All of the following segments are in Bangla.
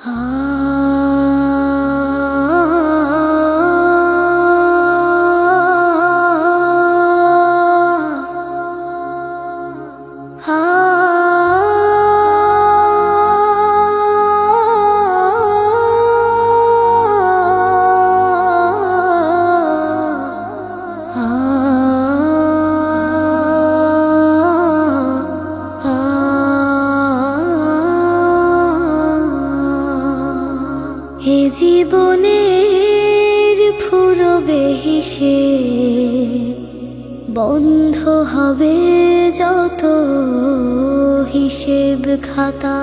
এ জীবনের ফুরবে হিসেব, বন্ধ হবে যত হিসেব খাতা।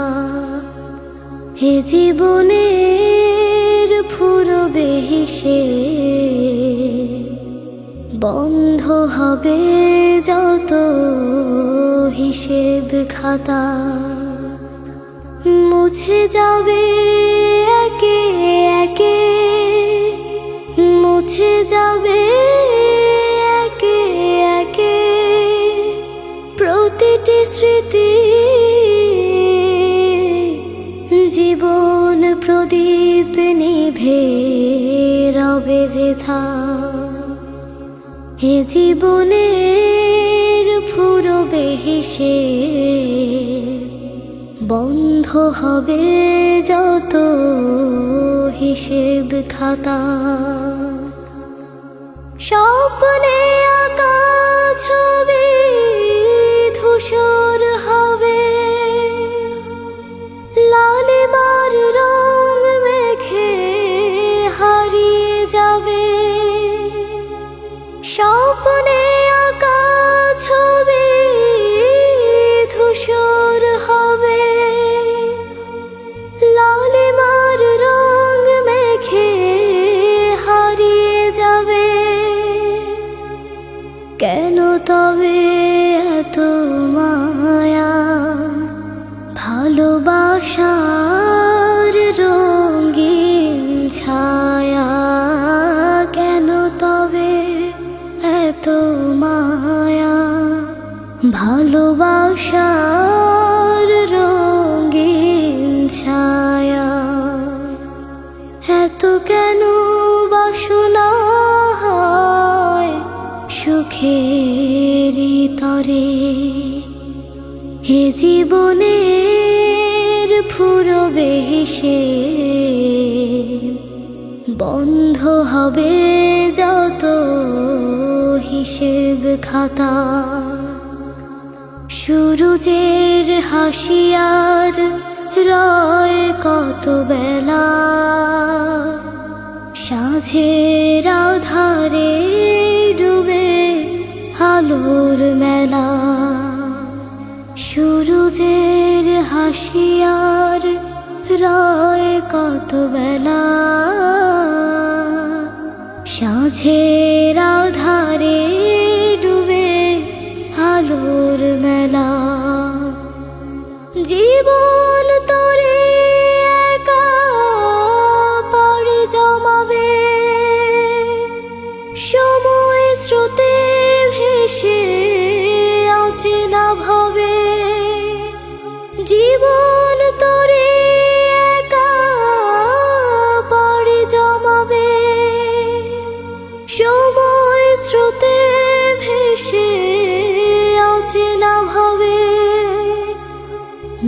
এ জীবনের ফুরবে হিসেব, বন্ধ হবে যত হিসেব খাতা। মুছে যাবে একে একে, মুছে যাবে একে একে প্রতিটি স্মৃতি। জীবন প্রদীপ নিভে রবে যেথা। এ জীবনের ফুরবে হিসেব, বন্ধ হবে যত হিসেব খাতা। স্বপ্নে আঁকা ছবি ধূসর হবে, লালিমার রং মেখে হারিয়ে যাবে। স্বপ্নে আঁকা ছবি ধূসর হবে, লালিমার রং মেখে হারিয়ে যাবে। কেন তবে এত মায়া ভালোবাসার রঙিন ছায়া? কেন তবে এত মায়া ভালোবাসার রঙিন ছায়া? এত কেন বাসনা হয় সুখেরই তরে? এ জীবনের ফুরবে হিসেব, বন্ধ হবে যত হিসেব খাতা। সূরজের হাসিয়ার রয় কত বেলা, সাঁঝের আধারে ডুবে আলোর মেলা। সূরজের হাসিয়ার রয় কত বেলা, সাঁঝের আধারে ডুবে আলোর মেলা। জীবন তোরে একা পাড়ি জমাবে, সময় স্রোতে ভেসে অচেনা ভাবে। জীবন তোরে একা পাড়ি জমাবে, সময় স্রোতে ভেসে অচেনা ভাবে।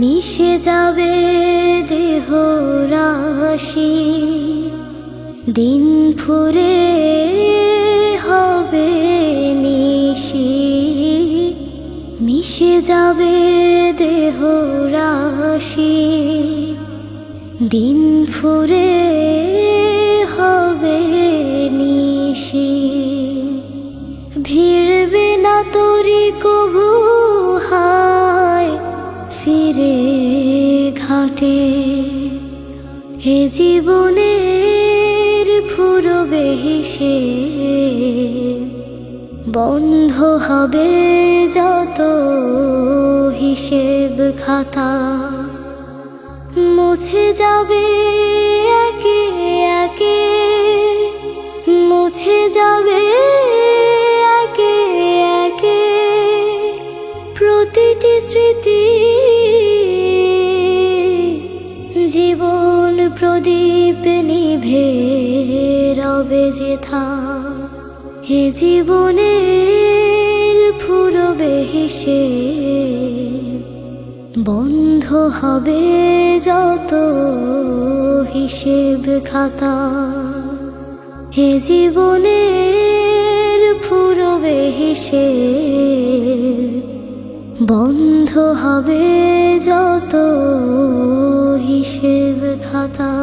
মিশে যাবে দেহ রাশি, দিন ফুরে হবে নিশি। মিশে যাবে দেহ রাশি, দিন ফুরে হবে নিশি। ভিড়বে না তোরি কভু হায় ফিরে ঘাটে। এ জীবনের ফুরবে হিসেব, বন্ধ হবে যত হিসেব খাতা। মুছে যাবে একে একে, মুছে যাবে একে একে প্রতিটি স্মৃতি। জীবন জীবন প্রদীপ নিভে রবে যেথা, হে জীবনের ফুরবে হিসেব, বন্ধ হবে যত হিসেব খাতা। হে জীবনের ফুরবে হিসেব, বন্ধ হবে যত হিসেব খাতা।